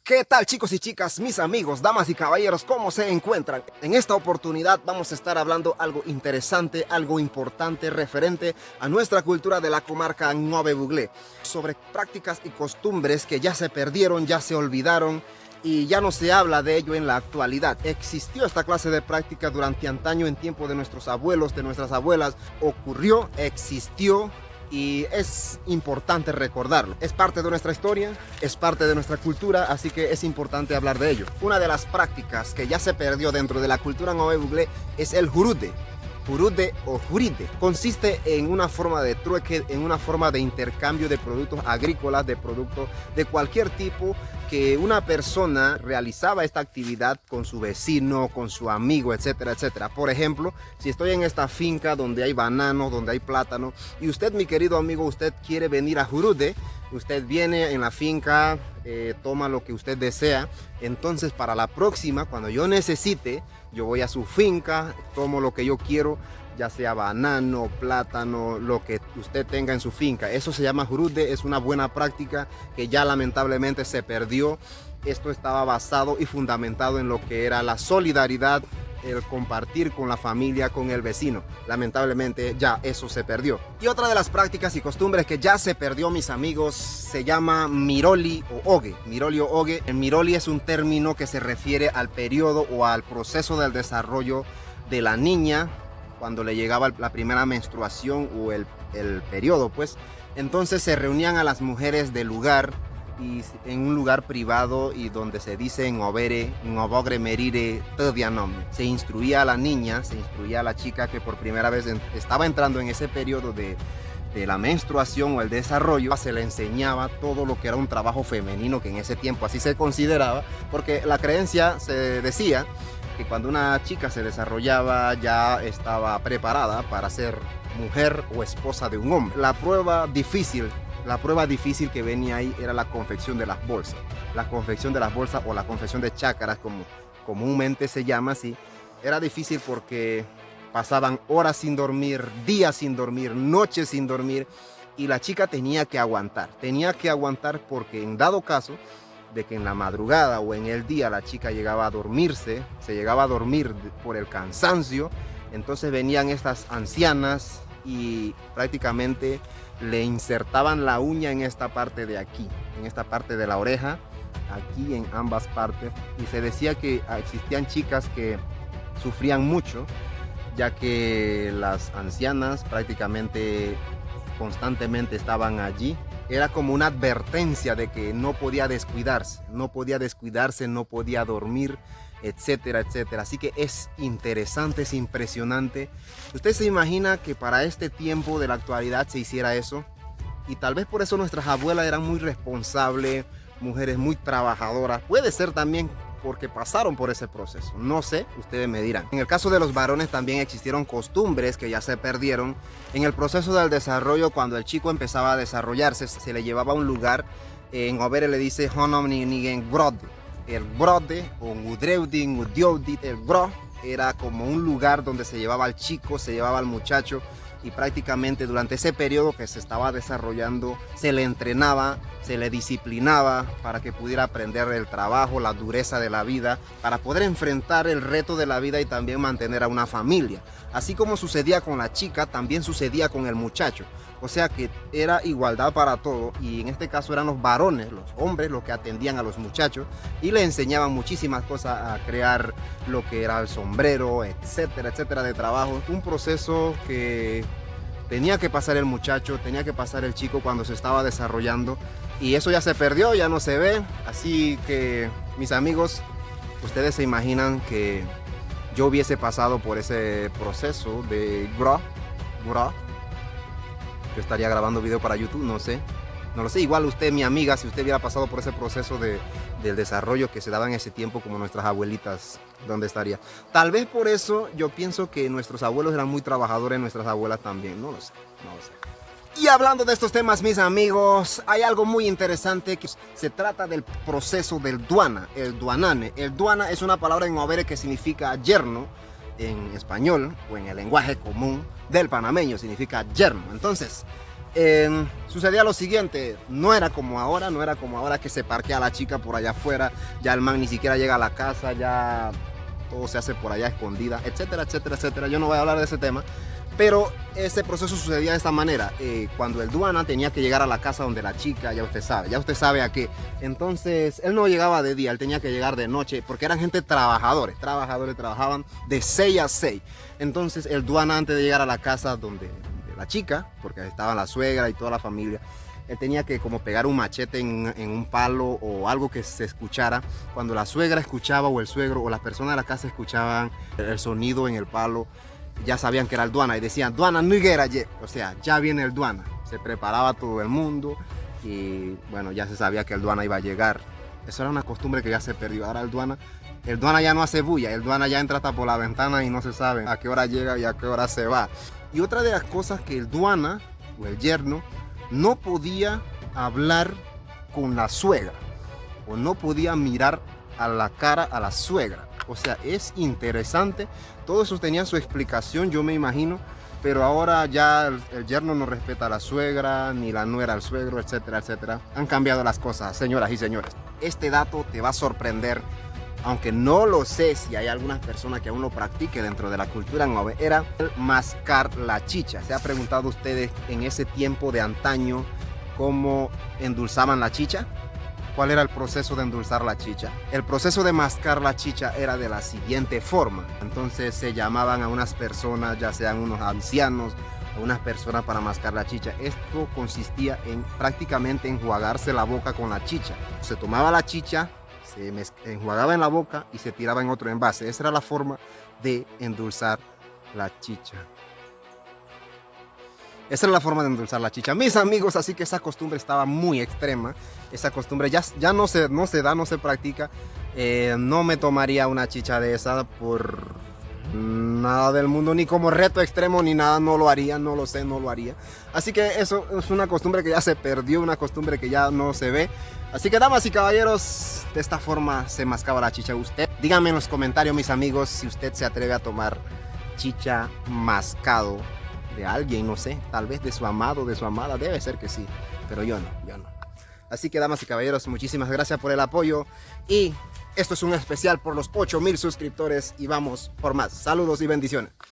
¿Qué tal, chicos y chicas, mis amigos, damas y caballeros? ¿Cómo se encuentran? En esta oportunidad vamos a estar hablando algo interesante, algo importante referente a nuestra cultura de la comarca Nove Buglé, sobre prácticas y costumbres que ya se perdieron, ya se olvidaron y ya no se habla de ello en la actualidad. Existió esta clase de práctica durante antaño, en tiempo de nuestros abuelos, de nuestras abuelas. Ocurrió, existió. Y es importante recordarlo. Es parte de nuestra historia, es parte de nuestra cultura, así que es importante hablar de ello. Una de las prácticas que ya se perdió dentro de la cultura Nove Buglé es el jurude. Jurude o juride consiste en una forma de trueque, en una forma de intercambio de productos agrícolas, de productos de cualquier tipo, que una persona realizaba esta actividad con su vecino, con su amigo, etcétera, etcétera. Por ejemplo, si estoy en esta finca donde hay bananos, donde hay plátano, y usted, mi querido amigo, usted quiere venir a jurude, usted viene en la finca, toma lo que usted desea. Entonces, para la próxima, cuando yo necesite, yo voy a su finca, tomo lo que yo quiero, ya sea banano, plátano, lo que usted tenga en su finca. Eso se llama jurude, es una buena práctica que ya lamentablemente se perdió. Esto estaba basado y fundamentado en lo que era la solidaridad, el compartir con la familia, con el vecino. Lamentablemente ya eso se perdió. Y otra de las prácticas y costumbres que ya se perdió, mis amigos, se llama miroli o ogue. Miroli o ogue. El miroli es un término que se refiere al periodo o al proceso del desarrollo de la niña cuando le llegaba la primera menstruación o el periodo, pues. Entonces se reunían a las mujeres del lugar y en un lugar privado, y donde se dice en overe, en obogre merire todianom. Se instruía a la niña, se instruía a la chica que por primera vez estaba entrando en ese periodo de la menstruación o el desarrollo. Se le enseñaba todo lo que era un trabajo femenino, que en ese tiempo así se consideraba, porque la creencia se decía que cuando una chica se desarrollaba ya estaba preparada para ser mujer o esposa de un hombre. La prueba difícil que venía ahí era la confección de las bolsas. La confección de las bolsas o la confección de chácaras, como comúnmente se llama así, era difícil porque pasaban horas sin dormir, días sin dormir, noches sin dormir, y la chica tenía que aguantar porque en dado caso de que en la madrugada o en el día la chica llegaba a dormirse, se llegaba a dormir por el cansancio, entonces venían estas ancianas y prácticamente le insertaban la uña en esta parte de aquí, en esta parte de la oreja, aquí en ambas partes, y se decía que existían chicas que sufrían mucho, ya que las ancianas prácticamente constantemente estaban allí. Era como una advertencia de que no podía descuidarse, no podía dormir, etcétera, etcétera. Así que es interesante, es impresionante. ¿Usted se imagina que para este tiempo de la actualidad se hiciera eso? Y tal vez por eso nuestras abuelas eran muy responsables, mujeres muy trabajadoras. Puede ser también porque pasaron por ese proceso. No sé, ustedes me dirán. En el caso de los varones también existieron costumbres que ya se perdieron. En el proceso del desarrollo, cuando el chico empezaba a desarrollarse, se le llevaba a un lugar. En Overe le dice Honom ni en Grode. El Grode o Udreudin, Udioudit, el Gro era como un lugar donde se llevaba al chico, se llevaba al muchacho, y prácticamente durante ese periodo que se estaba desarrollando se le entrenaba, se le disciplinaba para que pudiera aprender el trabajo, la dureza de la vida, para poder enfrentar el reto de la vida y también mantener a una familia. Así como sucedía con la chica, también sucedía con el muchacho. O sea que era igualdad para todo, y en este caso eran los varones, los hombres, los que atendían a los muchachos y le enseñaban muchísimas cosas, a crear lo que era el sombrero, etcétera, etcétera, de trabajo. Un proceso que tenía que pasar el muchacho, tenía que pasar el chico cuando se estaba desarrollando, y eso ya se perdió, ya no se ve. Así que, mis amigos, ustedes se imaginan que yo hubiese pasado por ese proceso de Gro. Yo estaría grabando video para YouTube, no lo sé. Igual usted, mi amiga, si usted hubiera pasado por ese proceso del desarrollo que se daba en ese tiempo, como nuestras abuelitas, ¿dónde estaría? Tal vez por eso yo pienso que nuestros abuelos eran muy trabajadores, nuestras abuelas también, no lo sé. Y hablando de estos temas, mis amigos, hay algo muy interesante que se trata del proceso del duana, el duanane. El duana es una palabra en overe que significa yerno en español, o en el lenguaje común del panameño significa yerno. Entonces, Sucedía lo siguiente, no era como ahora que se parquea a la chica por allá afuera, ya el man ni siquiera llega a la casa, ya todo se hace por allá escondida, etcétera, etcétera, etcétera. Yo no voy a hablar de ese tema, pero ese proceso sucedía de esta manera. Cuando el Duana tenía que llegar a la casa donde la chica, ya usted sabe a qué. Entonces, él no llegaba de día, él tenía que llegar de noche, porque eran gente trabajaban de 6 a 6. Entonces, el Duana, antes de llegar a la casa donde la chica, porque estaba la suegra y toda la familia, él tenía que como pegar un machete en un palo o algo que se escuchara. Cuando la suegra escuchaba o el suegro o las personas de la casa escuchaban el sonido en el palo, ya sabían que era el Duana y decían, Duana no llegara, o sea, ya viene el Duana. Se preparaba todo el mundo y bueno, ya se sabía que el Duana iba a llegar. Eso era una costumbre que ya se perdió. Ahora el Duana ya no hace bulla, el Duana ya entra hasta por la ventana y no se sabe a qué hora llega y a qué hora se va. Y otra de las cosas que el Duana o el yerno no podía hablar con la suegra o no podía mirar a la cara a la suegra. O sea, es interesante. Todo eso tenía su explicación, yo me imagino. Pero ahora ya el yerno no respeta a la suegra, ni la nuera al suegro, etcétera, etcétera. Han cambiado las cosas, señoras y señores. Este dato te va a sorprender. Aunque no lo sé si hay algunas personas que aún lo practique dentro de la cultura Ngöbe, era el mascar la chicha. ¿Se ha preguntado ustedes en ese tiempo de antaño cómo endulzaban la chicha? ¿Cuál era el proceso de endulzar la chicha? El proceso de mascar la chicha era de la siguiente forma. Entonces se llamaban a unas personas, ya sean unos ancianos o unas personas para mascar la chicha. Esto consistía en prácticamente enjuagarse la boca con la chicha. Se tomaba la chicha, se enjuagaba en la boca y se tiraba en otro envase. Esa era la forma de endulzar la chicha. Esa era la forma de endulzar la chicha, mis amigos. Así que esa costumbre estaba muy extrema. Esa costumbre ya no se practica. No me tomaría una chicha de esa por nada del mundo, ni como reto extremo, ni nada. No lo haría, no lo sé, no lo haría. Así que eso es una costumbre que ya se perdió, una costumbre que ya no se ve. Así que, damas y caballeros, de esta forma se mascaba la chicha. Usted, díganme en los comentarios, mis amigos, si usted se atreve a tomar chicha mascado de alguien, no sé, tal vez de su amado, de su amada. Debe ser que sí, pero yo no. Así que, damas y caballeros, muchísimas gracias por el apoyo. Y esto es un especial por los 8,000 suscriptores y vamos por más. Saludos y bendiciones.